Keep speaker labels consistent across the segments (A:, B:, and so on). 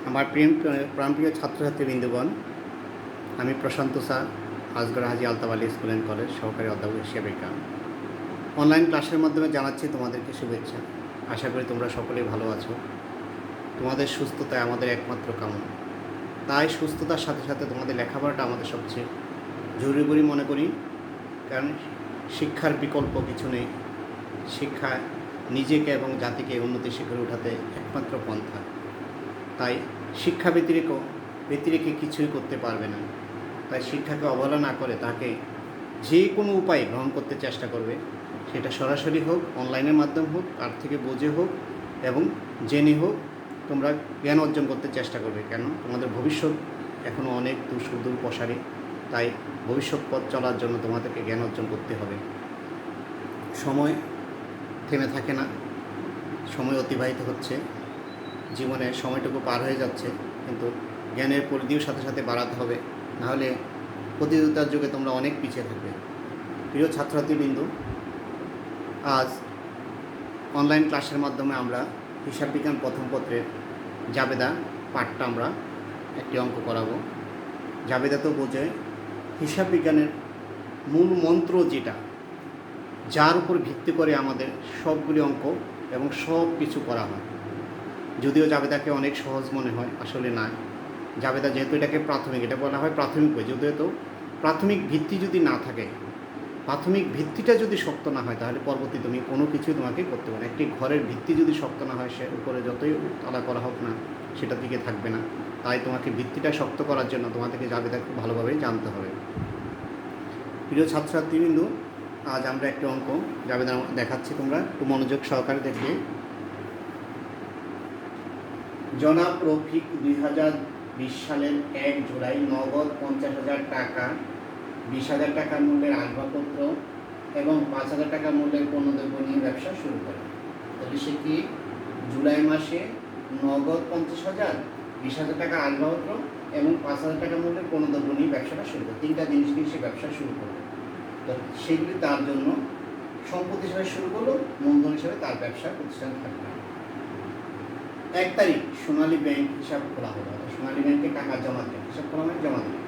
A: আমার প্রাণপ্রিয় ছাত্রছাত্রীবৃন্দগণ, আমি Prashanta sir, Azgar Haji Altaf Ali school and college সহকারী অধ্যাপক হিসেবে অনলাইন ক্লাসের মাধ্যমে জানাচ্ছি তোমাদেরকে শুভেচ্ছা। আশা করি তোমরা সকলেই ভালো আছো। তোমাদের সুস্থতায় আমাদের একমাত্র কামনা। তাই সুস্থতার সাথে সাথে তোমাদের লেখাপড়াটা আমাদের সবচেয়ে জরুরি বলে মনে করি, কারণ শিক্ষার বিকল্প কিছু নেই। শিক্ষা নিজেকে এবং জাতিকে উন্নতি শিখরে ওঠাতে একমাত্র পন্থা। তাই শিক্ষা ব্যতিরেকে কিছুই করতে পারবে না। তাই শিক্ষাকে অবহেলা না করে তাকে যে কোনো উপায়ে গ্রহণ করতে চেষ্টা করবে, সেটা সরাসরি হোক, অনলাইনের মাধ্যম হোক, তার থেকে বুঝে হোক এবং জেনে হোক, তোমরা জ্ঞান অর্জন করতে চেষ্টা করবে। কেন, তোমাদের ভবিষ্যৎ এখনও অনেক সুদূর প্রসারী। তাই ভবিষ্যৎ পথ চলার জন্য তোমাদেরকে জ্ঞান অর্জন করতে হবে। সময় থেমে থাকে না, সময় অতিবাহিত হচ্ছে, জীবনে সময়টুকু পার হয়ে যাচ্ছে, কিন্তু জ্ঞানের পরিধিও সাথে সাথে বাড়াতে হবে, নাহলে প্রতিযোগিতার যুগে তোমরা অনেক পিছিয়ে থাকবে। প্রিয় ছাত্রছাত্রীবৃন্দ, আজ অনলাইন ক্লাসের মাধ্যমে আমরা হিসাব বিজ্ঞান প্রথম পত্রের জাবেদা পাঠটা আমরা একটি অঙ্ক করাবো। জাবেদা তো বোঝে হিসাব বিজ্ঞানের মূল মন্ত্র, যেটা যার উপর ভিত্তি করে আমাদের সবগুলি অঙ্ক এবং সব কিছু করা হয়। যদিও জাবেদাকে অনেক সহজ মনে হয়, আসলে না। জাবেদা যেহেতু এটাকে প্রাথমিক, এটা বলা হয় প্রাথমিক বই, যদিও তো প্রাথমিক ভিত্তি যদি না থাকে, প্রাথমিক ভিত্তিটা যদি শক্ত না হয়, তাহলে পরবর্তী তুমি কোনো কিছুই তোমাকে করতে পারো। একটি ঘরের ভিত্তি যদি শক্ত না হয়, সে উপরে যতই তালা করা হোক না, সেটার দিকে থাকবে না। তাই তোমাকে ভিত্তিটা শক্ত করার জন্য তোমাদেরকে জাবেদা খুব ভালোভাবে জানতে হবে। প্রিয় ছাত্রছাত্রীবৃন্দ, আজ আমরা একটি অঙ্ক জাবেদা দেখাচ্ছি, তোমরা একটু মনোযোগ সহকারে দেখবে। জনাব রফিক 2020 সালের 1 জুলাই নগদ 50,000 টাকা, 20,000 টাকা মূল্যের আসবাবপত্র এবং 5,000 টাকা মূল্যের পণ্যদ্রব্য নিয়ে ব্যবসা শুরু করে। তাহলে সে কি জুলাই মাসে নগদ 50,000, 20,000 টাকা আসবাবপত্র এবং 5,000 টাকা মূল্যের পণ্যদ্রব্য নিয়ে ব্যবসাটা শুরু করে, তিনটা জিনিস নিয়ে সে ব্যবসা শুরু করবে। তো সেগুলি তার জন্য সম্পত্তি হিসাবে শুরু করলো, মূলধন হিসাবে তার ব্যবসা প্রতিষ্ঠান থাকবে। 1 তারিখ সোনালী ব্যাংক হিসাব খোলা হলো। সোনালী ব্যাংকে টাকা জমা দিলে, হিসাব খোলা মানে জমা দিলে,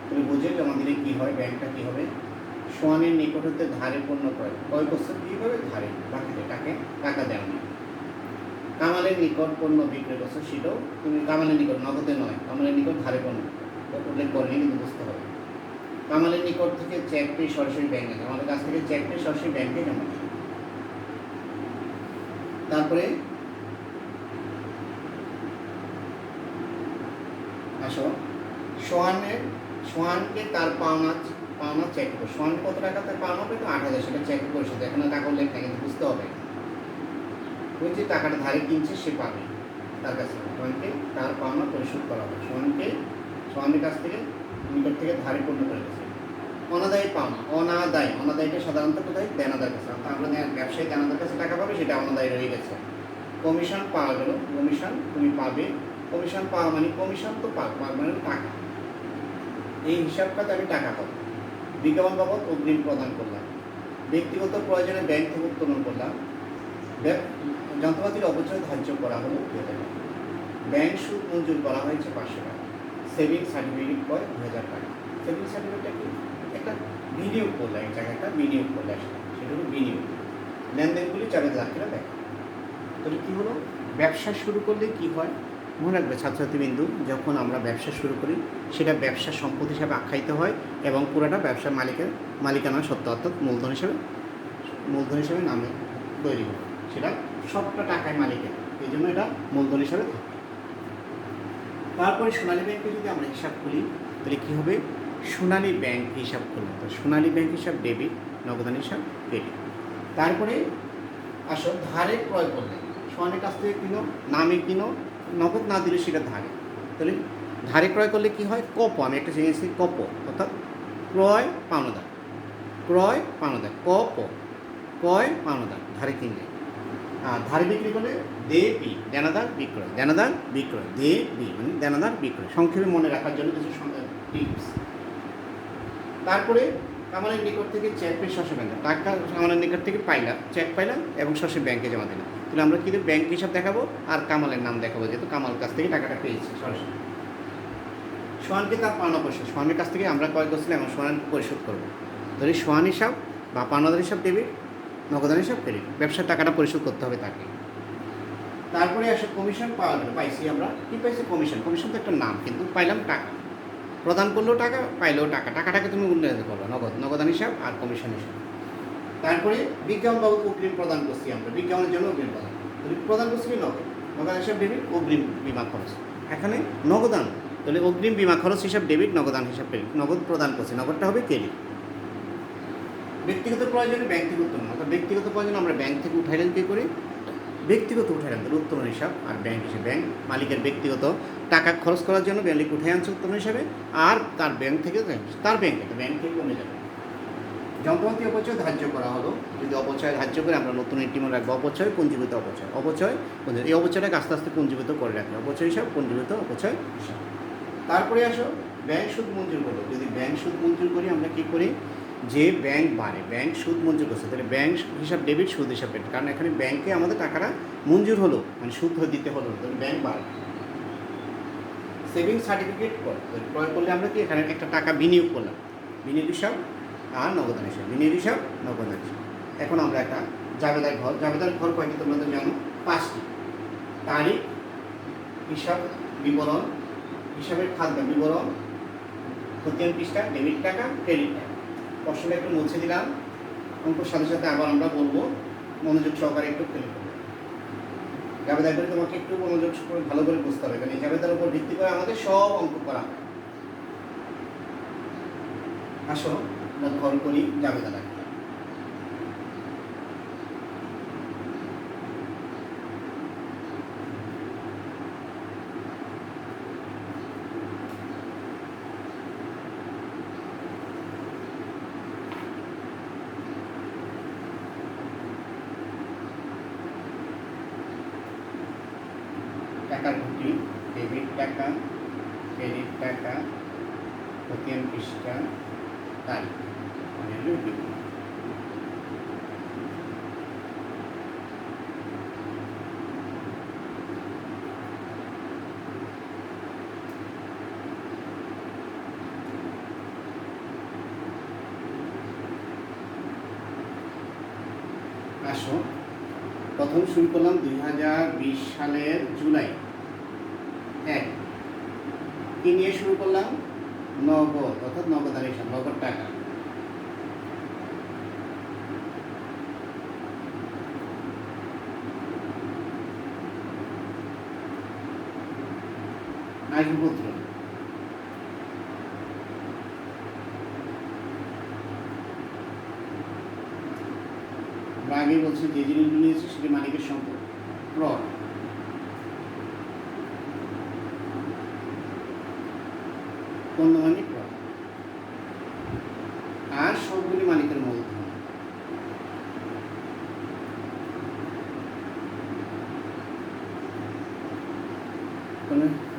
A: তুমি বুঝে জমা দিলে কী হয়, ব্যাংকটা কী হবে, সোয়ানের নিকট হতে ধারে পণ্য ক্রয় করছে, কী হবে, ধারে বাকিতে টাকা দেওয়া নেই। কামালের নিকট পণ্য বিক্রয় করছে, সেটাও তুমি কামালের নিকট, নগদে নয়, কামালের নিকট ধারে পণ্য উল্লেখ করেনি, কিন্তু বুঝতে হবে। কামালের নিকট থেকে চেক পেয়ে সরাসরি ব্যাংকে, আমাদের কাছ থেকে চেক পেয়ে সরাসরি ব্যাংকে জমা দিল। তারপরে আসো, সোহানকে তার পাওনা চেক করো। সোহান কত টাকা তার পাওনা হবে, তো 8,000, সেটা চেক পরিশোধ, এখানে টাকা উল্লেখ না, কিন্তু বুঝতে হবে ওই যে টাকাটা ধারে কিনছে সে পাবে, তার কাছে সোহানকে তার পাওনা পরিশোধ করা হবে। সোহানের কাছ থেকে নিকট থেকে ধারে পণ্য করে গেছে। অনাদায়ী পাওনা, অনাদায়ীটা সাধারণত কোথায়, দেনাদার কাছে। আমরা ব্যবসায়ী দেনাদার কাছে টাকা পাবে, সেটা অনাদায়ী রয়ে গেছে। কমিশন পাওয়া গেল, কমিশন তুমি পাবে, কমিশন পাওয়া মানে কমিশন তো পাওয়া মানে টাকা, এই হিসাবটাতে আমি টাকা পাবো। বিজ্ঞাপন বাবদ অগ্রিম প্রদান করলাম, ব্যক্তিগত প্রয়োজনে ব্যাংক থেকে উত্তোলন করলাম, যন্ত্রপাতির অপচয় ধার্য করা হলো 2,000 টাকা, ব্যাংক সুদ মঞ্জুর করা হয়েছে 500 টাকা, সেভিং সার্টিফিকেট পয় 2,000 টাকা। সেভিং সার্টিফিকেটটা কি, একটা বিনিয়োগ করলে, এক জায়গায় একটা বিনিয়োগ করলে, সেটা হলো বিনিয়োগ। লেনদেনগুলি 4,00,000 টাকা দেয়। তাহলে কী হলো, ব্যবসা শুরু করলে কি হয়, মনে রাখবে ছাত্রছাত্রীবৃন্দু, যখন আমরা ব্যবসা শুরু করি, সেটা ব্যবসার সম্পত্তি হিসাবে আখ্যায়িত হয় এবং পুরোটা ব্যবসার মালিকানা সত্ত্ব, অর্থাৎ মূলধন হিসাবে নামে তৈরি হয়, সেটা সবটা টাকায় মালিকের, এই জন্য এটা মূলধন হিসাবে থাকে। তারপরে সোনালী ব্যাংকে যদি আমরা হিসাব খুলি, তাহলে কী হবে, সোনালী ব্যাংক হিসাব খুলবে। তো সোনালী ব্যাংক হিসাব ডেবিট, নগদান হিসাব ক্রেডিট। তারপরে আসো, ধারে ক্রয় করলে, সোহানের কাছ থেকে কিনো, নামে কিনো, নগদ না দিলে সেটা ধারে। তাহলে ধারে ক্রয় করলে কি হয়, কপ, আমি একটা জেনেছি কপ, অর্থাৎ ক্রয় পাওনাদার, ক্রয় পাওনাদার ধারে কিনলে। আর ধারে বিক্রি করলে দেবী, দেনাদার বিক্রয়, দেবী মানে দেনাদার বিক্রয়, সংক্ষেপে মনে রাখার জন্য কিছু টিপস। তারপরে কামালের নিকট থেকে চেক পেয়ে শস্য ব্যাংকে টাকা কামালের নিকট থেকে পাইলাম, চেক পাইলাম এবং শস্য ব্যাংকে জমা দিলাম। তাহলে আমরা কিন্তু ব্যাংক হিসাব দেখাবো আর কামালের নাম দেখাবো, যেহেতু কামাল কাছ থেকে টাকাটা পেয়েছি সরাসরি। সোহানকে তার পাওনা পয়সা, সোহানের কাছ থেকে আমরা ক্রয় করছিলাম এবং সোহান পরিশোধ করবো। তাহলে সোহান হিসাব বা পাওনাদার হিসাব ডেবিট, নগদান হিসাব ক্রেডিট, ব্যবসার টাকাটা পরিশোধ করতে হবে তাকে। তারপরে আসে কমিশন পাওয়া গেল, পাইছি আমরা কী পাইছি? কমিশন। কমিশন তো একটা নাম, কিন্তু পাইলাম টাকা, প্রদান করলেও টাকা, পাইলেও টাকা, টাকাটাকে তুমি উন্নয়ন করবে নগদান হিসাব আর কমিশন হিসাব। তারপরে বিজ্ঞাপন বাবদ অগ্রিম প্রদান করছি আমরা, বিজ্ঞাপনের জন্য অগ্রিম প্রদান প্রদান করছি কি নগদ, নগদান হিসাব ডেবিট, অগ্রিম বিমা খরচ। এখানে নগদান, তাহলে অগ্রিম বিমা খরচ হিসাব ডেবিট, নগদান হিসাব ক্রেডিট, নগদ প্রদান করছি, নগদটা হবে ক্রেডিট। ব্যক্তিগত প্রয়োজনে ব্যাংক থেকে উত্তোলন, অর্থাৎ ব্যক্তিগত প্রয়োজনে আমরা ব্যাংক থেকে উঠাইলেন কী করি? ব্যক্তিগত উঠাইলাম, তাহলে উত্তোলন হিসাব। আর ব্যাংক হিসেবে ব্যাংক মালিকের ব্যক্তিগত টাকা খরচ করার জন্য ব্যাংক উঠে আনছে উত্তোলন হিসাবে, আর তার ব্যাংক থেকে তার ব্যাংক থেকে কমে যাবে। যন্ত্রপাতি অপচয় ধার্য করা হলো, যদি অপচয় ধার্য করে আমরা নতুন একটি মনে রাখবো, অপচয় পুঞ্জীভূত অপচয়, অপচয় এই অপচয়টাকে আস্তে আস্তে পুঞ্জীভূত করে রাখে, অপচয় হিসাব পুঞ্জীভূত অপচয় হিসাব। তারপরে আসো ব্যাংক সুদ মঞ্জুর করলো, যদি ব্যাংক সুদ মঞ্জুর করি আমরা কী করি? যে ব্যাংক বাড়ে, ব্যাংক সুদ মঞ্জুর করছে, তাহলে ব্যাংক হিসাব ডেবিট, সুদ হিসাব ডেবিট, কারণ এখানে ব্যাংকে আমাদের টাকাটা মঞ্জুর হলো, মানে সুদ দিতে হলো, তাহলে ব্যাংক বাড়ে। সেভিংস সার্টিফিকেট ক্রয় করলে আমরা কি এখানে একটা টাকা বিনিয়োগ করলাম, বিনিয়োগ হিসাব আর নগদান হিসাব, বিনিয়োগ হিসাব, নগদান হিসাব। এখন আমরা একটা জাবেদার ঘর, জাবেদার ঘর কয়েকটি তোমরা তো জানো, 5টি। তারিখ, হিসাব বিবরণ, হিসাবের খাদ্য বিবরণ, খতিয়ান পৃষ্ঠা, ডেবিট টাকা, ক্রেডিট টাকা। প্রশ্নটা একটু মুছে দিলাম, অঙ্কর সাথে সাথে আবার আমরা বলবো, মনোযোগ সহকারে একটু ফেলে করবো। জাবেদা করে তোমাকে একটু মনোযোগ করে ভালো করে বুঝতে হবে, কারণ এই জাবেদার উপর ভিত্তি করে আমাদের সব অঙ্ক করা হয়। আসো আমরা ঘর করি জাবেদা লাগবে। টাকার গুটি, ডেবিট টাকা, ক্রেডিট টাকা, খতিয়ান পৃষ্ঠা, তারিখ, আসো প্রথম শুরু করলাম 2020 সালের জুলাই 1, কি নিয়ে শুরু করলাম? নগদ, অর্থাৎ নগদান হিসাব, নগদ টাকা। আসবাবপত্র, আগে বলছি যে জিনিসগুলো নিয়েছে সেটি মালিকের সম্পদ। ক্রয়, পণ্য মানে ক্রয়, আর সবগুলি মালিকের মূলধন।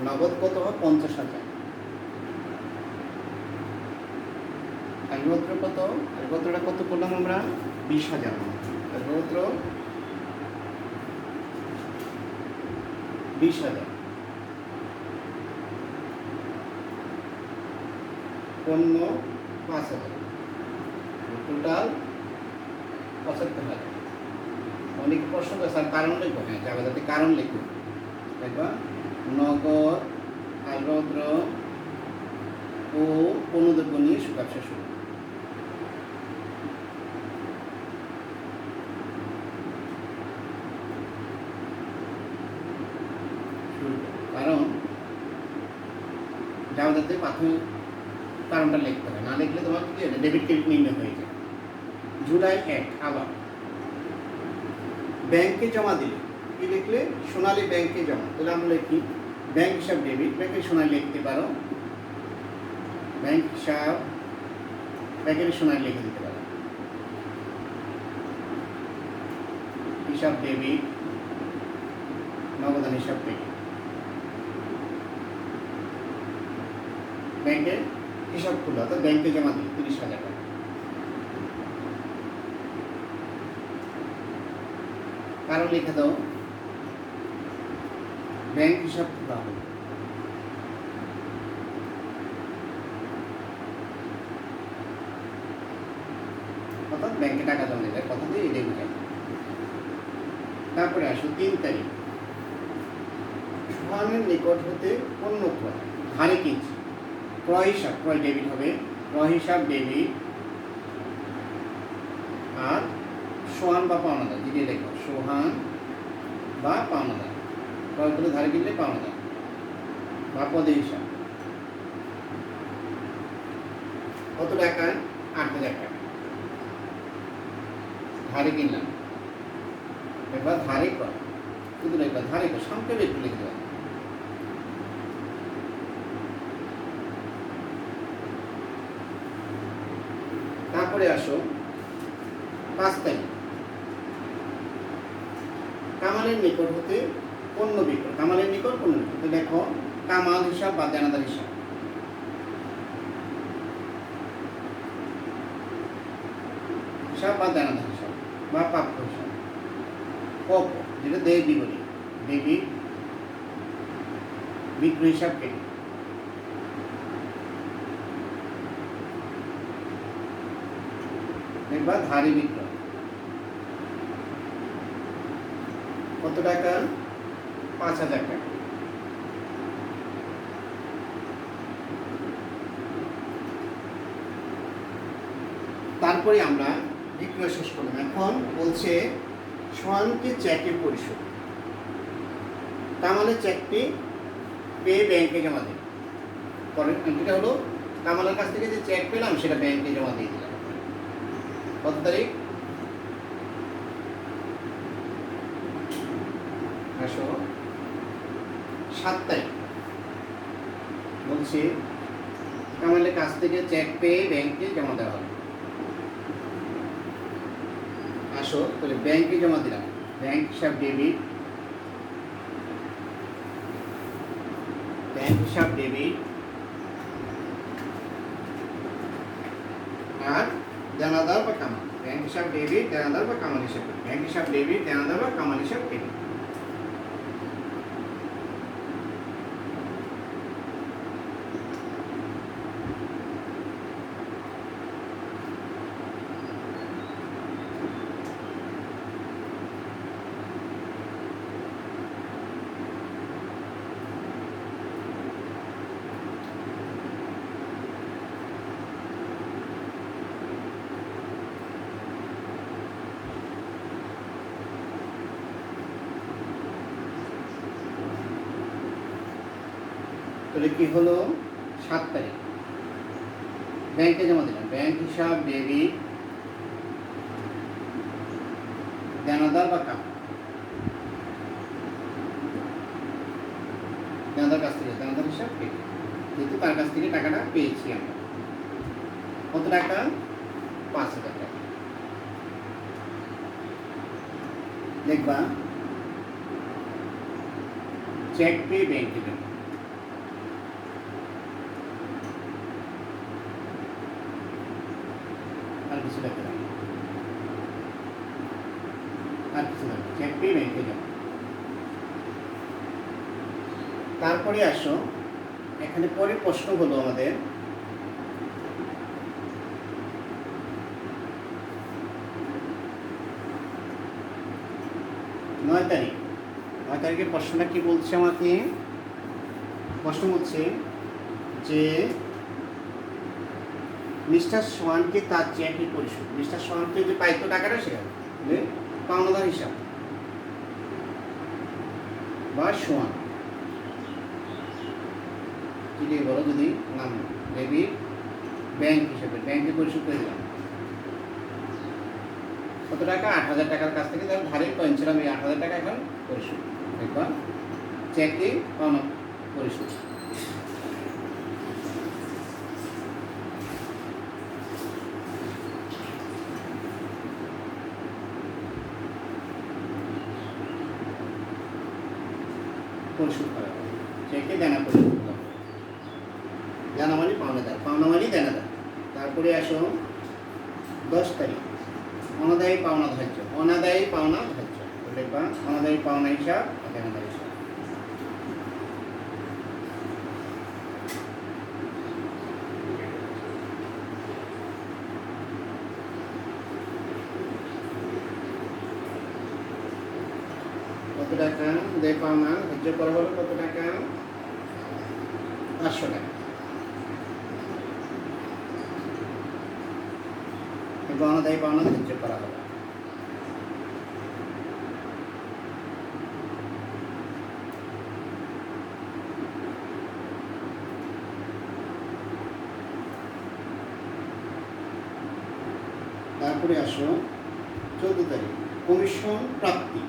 A: নগদ কত হয়? 50,000। আসবাবপত্র কত? আসবাবপত্রটা কত করলাম আমরা? 20,000। আসবাবপত্র 20,000, পণ্য 5,000, টোটাল 75,000। অনেক প্রশ্ন করে স্যার কারণ লিখবো, হ্যাঁ জাবেদাতে কারণ লিখবো, দেখবা নগদ, আসবাবপত্র ও পণ্যদ্রব্য নিয়ে ব্যবসা শুরু। কারণ জাবেদাতে প্রাথমিক কারণটা লিখতে হবে, না লিখলে তোমার কি ডেবিট ক্রেডিট নির্ণয় হয়ে যায়। জুলাই 1 আবার ব্যাংকে জমা দিলে কি লিখলে? সোনালী ব্যাংকে জমা। তাহলে আমরা লিখি ব্যাংক হিসাব ডেবিট, ব্যাংকে সোনালী লিখতে পারো, ব্যাংক হিসাব, ব্যাংকের সোনালী লিখে দিতে পারো, হিসাব ডেবিট, নগদান হিসাব ক্রেডিট। ব্যাংকের হিসাব খুলো, অর্থাৎ ব্যাংকে জমা দিল 30,000 টাকা। কারো লিখে দাও ব্যাংক হিসাব খোলা হলো। অর্থাৎ ব্যাংকে টাকা জমা দিলে কথা দিয়ে এটাই বোঝায়। তারপরে আসো 3 তারিখ, সোহানের নিকট হতে পণ্য ক্রয়, ধারে কিনছি, ক্রয় হিসাব, ক্রয় ডেবিট হবে, ক্রয় হিসাব ডেবিট, আর সোহান বা পাওনাদার যেটি লেখো, সোহান বা পাওনাদার, ক্রয় করে ধারে কিনলে পাওনাদার বা পদে হিসাব। কত টাকা? 8,000 টাকা ধারে কিনলাম। এবার ধারে ক্রয়, শুধু লিখবা ধারে ক্রয়, সংক্ষেপে একটু লিখে দেওয়া। তারপরে আসো 5 তারিখ, কামালের নিকট হতে পণ্য বিক্রয়, কামালের নিকট পণ্য বিক্রয়। দেখো কামাল হিসাব বা দেনাদার হিসাব, হিসাব বা দেনাদার হিসাব বা প্রাপ্য হিসাব। কপ যেটা দেয় বিপরীত, ডেবিট, বিক্রয় হিসাব ক্রেডিট। দেখবা ধারে বিক্রয় কত টাকা? 5,000 টাকা। তারপরে আমরা বিক্রয় শেষ করলাম। এখন বলছে সোহানকে চেকে পরিশোধ, কামালের চেকটি পেয়ে ব্যাংকে জমা দেয়। পরের যেটা হলো কামালের কাছ থেকে যে চেক পেলাম সেটা ব্যাংকে জমা দিয়ে দিলাম। কত তারিখ? 7 তারিখ। বলছি কামালের কাছ থেকে চেক পেয়ে ব্যাংকে জমা দেওয়া হবে। আসো তাহলে ব্যাংকে জমা দিলাম, ব্যাংক হিসাব ডেবিট, ব্যাংক হিসাব ডেবিট, আর দেনাদার বা কামাল, ব্যাংক হিসাব ডেবিট, দেনাদার বা কামাল হিসাব, ব্যাংক হিসাব ডেবিট, দেনাদার বা কামাল হিসাব ডেবিট। তাহলে কি হলো? 7 তারিখ ব্যাংকে জমা দিলাম, ব্যাংক হিসাব ডেবিট, দেনাদার বা কামাল, দেনাদার কাছ থেকে দেনাদার হিসাব ডেবিট, যেহেতু তার কাছ থেকে টাকাটা পেয়েছি আমরা। কত টাকা? 5,000 টাকা। দেখবা চেক পেয়ে ব্যাংকে জমা, আর কিছু লাগবে না, আর কিছু লাগবে, চেক পেয়ে ব্যাংকে জমা। তারপরে আসো এখানে পরে প্রশ্ন হলো আমাদের নয় তারিখের প্রশ্নটা কি বলছে আমাকে? প্রশ্ন বলছে যে মিস্টার সোহানকে তার চেকের পরিশোধ, মিস্টার সোহানকে যে পাইতো টাকাটা সেটা পাওনাদার হিসাব বা সোহান যদি বলো, যদি নাম ডেবিট, ব্যাংক হিসাবে ব্যাংকে পরিশোধ করে দিলাম। কত টাকা? 8,000 টাকার কাছ থেকে ধর ধারে কয়েন ছিল, আমি 8,000 টাকা এখন পরিশোধ, দেখবা চেকে পাওনা পরিশোধ। পরিশোধ করা হবে, চেকে দেনা পরিশোধ করা হবে। দেনা মানে পাওনাদার, পাওনা মানে দেনাদার। তারপরে আসো 10 তারিখ, অনাদায়ী পাওনা ধার্য, অনাদায়ী পাওনা ধার্য। দেখবা অনাদায়ী পাওনা হিসাব দেনাদারী হিসাব। কত টাকা দেয় পাওনা ধার্য করা হলো কত টাকা 500 টাকা। অনাদায়ী পাওনা ধার্য করা হলো। তারপরে আসো 14 তারিখ কমিশন প্রাপ্তি।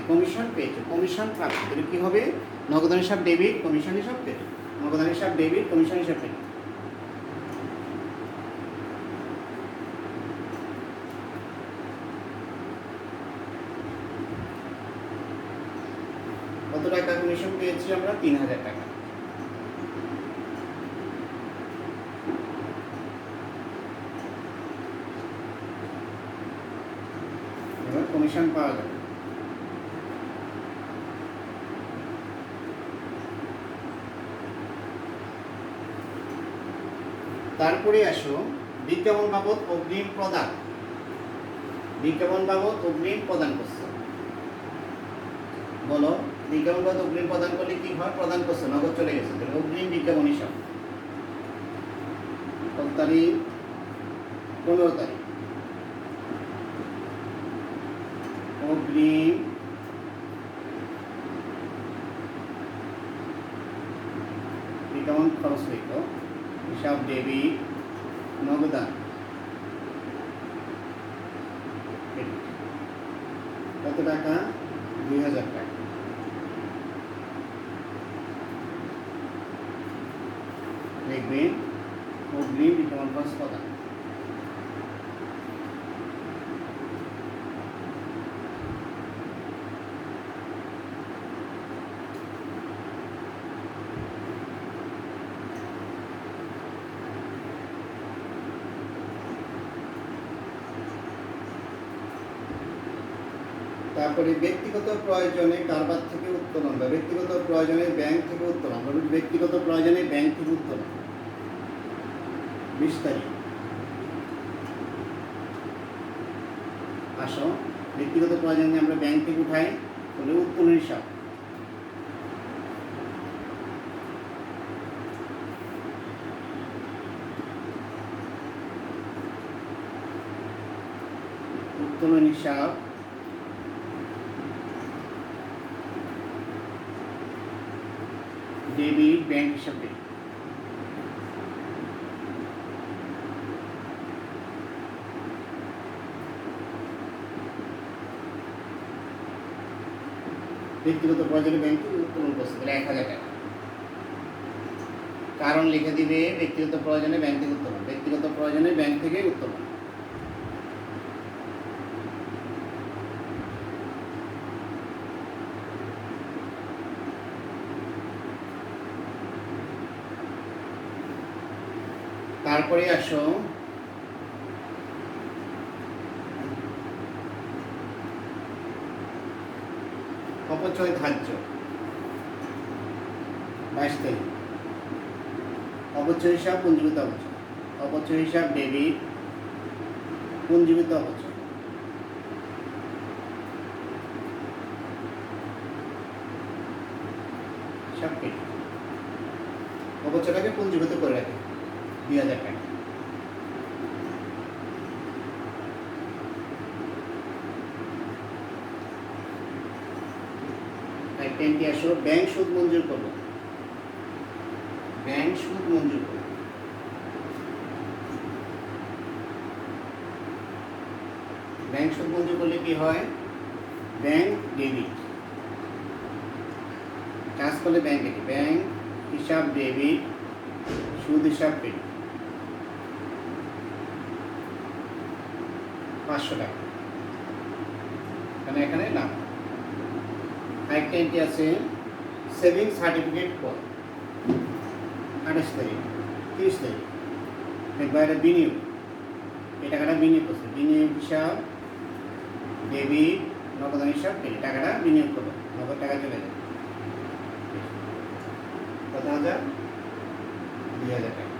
A: কমিশন পেয়েছে, কমিশন প্রাপ্তি তাহলে কী হবে? নগদান হিসাব ডেবিট, কমিশন হিসাব ক্রেডিট। নগদান হিসাব ডেবিট, কমিশন হিসাব ক্রেডিট। কত টাকা কমিশন পেয়েছি আমরা? 3000 টাকা। এবার কমিশন পাওয়া যাবে। তারপরে আসো বিজ্ঞাপন বাবদ অগ্রিম প্রদান। বিজ্ঞাপন বাবদ অগ্রিম প্রদান করছে, বলো বিজ্ঞাপন বাবদ অগ্রিম প্রদান করলে কি হয়? প্রদান করছে, নগদ চলে গেছে, অগ্রিম বিজ্ঞাপন হিসাব। কত তারিখ? 15 তারিখ অগ্রিম বিজ্ঞাপন খরচ লিখল হিসাব ডেবিট, নগদান কত টাকা? 2000 টাকা। লিখবেন অগ্রিম বিজ্ঞাপন খরচ প্রদান। তারপরে ব্যক্তিগত প্রয়োজনে কারবার থেকে উত্তোলন বা ব্যক্তিগত প্রয়োজনে ব্যাংক থেকে উত্তোলন। ব্যক্তিগত প্রয়োজনে ব্যাংক থেকে উত্তোলন 20 তারিখ। আসো ব্যক্তিগত প্রয়োজনে আমরা ব্যাংক থেকে উঠাই, তাহলে উত্তোলন হিসাব। উত্তোলন হিসাব ডেবিট ব্যাংক হিসাবে। ব্যক্তিগত প্রয়োজনে ব্যাংক থেকে উত্তোলন করছে, তাহলে 1000 টাকা। কারণ লিখে দিবে ব্যক্তিগত প্রয়োজনে ব্যাংক থেকে উত্তোলন, ব্যক্তিগত প্রয়োজনে ব্যাংক থেকে উত্তোলন। তারপরে আসো অপচয় ধার্য 22 তারিখ। অপচয় হিসাব পুঞ্জীভূত অপচয়। অপচয় হিসাব ডেবিট, পুঞ্জীভূত অপচয়। সব কেটে অপচয়টাকে পুঞ্জীভূত করে রাখে 2000 টাকা। আইটেমটি আসো ব্যাংক সুদ মঞ্জুর করলো। ব্যাংক সুদ মঞ্জুর করলো। ব্যাংক সুদ মঞ্জুর করলে কি হয়? ব্যাংক ডেবিট কাজ করলে ব্যাংক ডেবিট, ব্যাংক হিসাব ডেবিট, সুদ হিসাব ক্রেডিট। 500 টাকা। এখানে নাম। আরেকটা এন্ট্রি আছে সেভিংস সার্টিফিকেট ফর 28 তারিখ 30 তারিখ। দেখবা বিনিয়োগ, এই টাকাটা বিনিয়োগ করছে, বিনিয়োগ হিসাব ডেবিট, নগদান হিসাব ক্রেডিট, টাকাটা বিনিয়োগ করলো, নগদ টাকা চলে যায় কত হাজার, 2000 টাকা।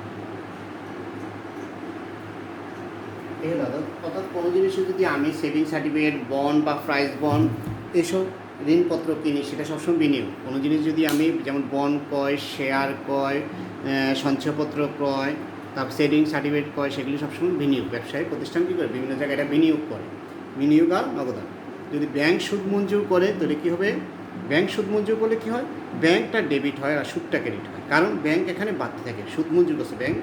A: ঠিক আছে দাদা, অর্থাৎ কোনো জিনিসে যদি আমি সেভিং সার্টিফিকেট, বন্ড বা প্রাইস বন্ড এসব ঋণপত্র কিনি, সেটা সবসময় বিনিয়োগ। কোনো জিনিস যদি আমি যেমন বন্ড ক্রয়, শেয়ার ক্রয়, সঞ্চয়পত্র ক্রয়, তারপর সেভিং সার্টিফিকেট ক্রয়, সেগুলি সবসময় বিনিয়োগ। ব্যবসায়ী প্রতিষ্ঠান কী করে, বিভিন্ন জায়গায় এটা বিনিয়োগ করে, বিনিয়োগ আর নগদান। যদি ব্যাংক সুদ মঞ্জুর করে তাহলে কী হবে, ব্যাংক সুদ মঞ্জুর করলে কী হয়, ব্যাংকটা ডেবিট হয় আর সুদটা ক্রেডিট হয়। কারণ ব্যাংক এখানে বাড়তে থাকে, সুদ মঞ্জুর করছে ব্যাংক,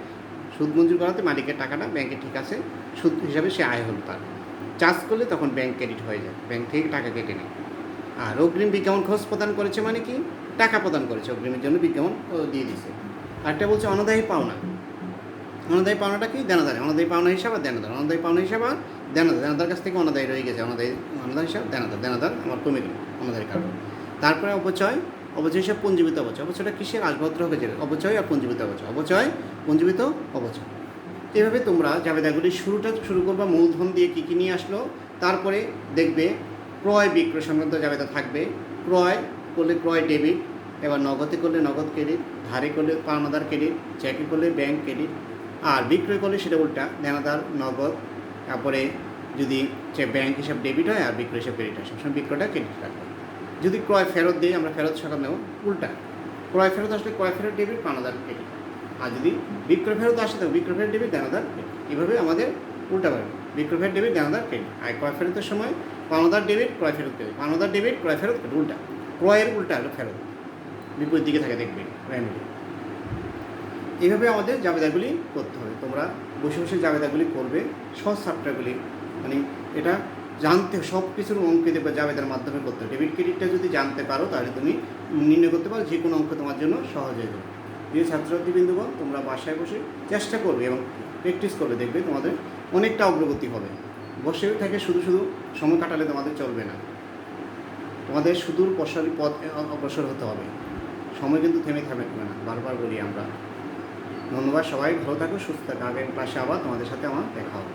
A: সুদ মঞ্জুর করাতে মালিকের টাকাটা ব্যাংকে ঠিক আছে, সুদ হিসাবে সে আয় হল তার। চার্জ করলে তখন ব্যাংক ক্রেডিট হয়ে যায়, ব্যাংক থেকে টাকা কেটে নেয়। আর অগ্রিম বিজ্ঞাপন খরচ প্রদান করেছে মানে কি, টাকা প্রদান করেছে, অগ্রিমের জন্য বিজ্ঞাপন দিয়ে দিছে। আরেকটা বলছে অনাদায়ী পাওনা। অনাদায়ী পাওনাটা কি, দেনাদার, অনাদায়ী পাওনা হিসাব আর দেনাদার, অনাদায়ী পাওনা হিসাব আর দেনাদার, দেনাদার কাছ থেকে অনাদায়ী রয়ে গেছে, অনাদার হিসাব দেনাদার, দেনাদার আমার কমে গেল অনাদায়ী কারণ। তারপরে অপচয়, অপচয় হিসাব পঞ্জীবিত অপচয়। অপচয়টা কিসের, আসবাবপত্র হবে যে অপচয় আর পঞ্জীবিত অপচয়, অপচয় পঞ্জীবিত অপচয়। এভাবে তোমরা জাবেদাগুলি শুরু করবা মূলধন দিয়ে কী কী নিয়ে আসলো, তারপরে দেখবে ক্রয় বিক্রয় সংক্রান্ত জাবেদা থাকবে। ক্রয় করলে ক্রয় ডেবিট, এবার নগদে করলে নগদ ক্রেডিট, ধারে করলে পাওনাদার ক্রেডিট, চেকে করলে ব্যাংক ক্রেডিট, আর বিক্রয় করলে সেটা উল্টা, দেনাদার নগদ, তারপরে যদি ব্যাংক হিসাব ডেবিট হয় আর বিক্রয় হিসাব ক্রেডিট হয়, সবসময় বিক্রয়টা ক্রেডিট রাখবে। যদি ক্রয় ফেরত দিই আমরা, ফেরত সকাল নেব উল্টা, ক্রয় ফেরত আসলে ক্রয় ফেরত ডেবিট, পাওনাদার ক্রেডিট। আর যদি বিক্রয় ফেরত আসে তো বিক্রয় ফেরত ডেবিট, দেনাদার ক্রেডিট। এভাবে আমাদের উল্টা পাবে, বিক্রয় ফেরত ডেবিট, দেনাদার ক্রেডিট। আর ক্রয় ফেরতের সময় পাওনাদার ডেবিট, ক্রয় ফেরত ক্রেডিট, পাওনাদার ডেবিট, ক্রয় ফেরত ক্রেডিট, উল্টা, ক্রয়ের উল্টা হলো ফেরত, বিপরীত দিকে থাকে দেখবে প্রাইমারি। এইভাবে আমাদের জাবেদাগুলি করতে হবে। তোমরা বসে বসে জাবেদাগুলি করবে, সহজ চ্যাপ্টারগুলি, মানে এটা জানতে সব কিছুর অঙ্কে দেবে জাবেদার মাধ্যমে করতে হবে। ডেবিট ক্রেডিটটা যদি জানতে পারো তাহলে তুমি নির্ণয় করতে পারো, যে কোনো অঙ্ক তোমার জন্য সহজ হয়ে যাবে। প্রিয় ছাত্রছাত্রীবৃন্দগণ, তোমরা বাসায় বসে চেষ্টা করবে এবং প্র্যাকটিস করবে, দেখবে তোমাদের অনেকটা অগ্রগতি হবে। বসে থেকে শুধু সময় কাটালে তোমাদের চলবে না, তোমাদের সুদূর প্রসারী পথ অগ্রসর হতে হবে। সময় কিন্তু থেমে থাকবে না, বারবার বলি আমরা। ধন্যবাদ, সবাই ভালো থাকো, সুস্থ থাকো। আগের ক্লাসে আবার তোমাদের সাথে আমার দেখা হবে।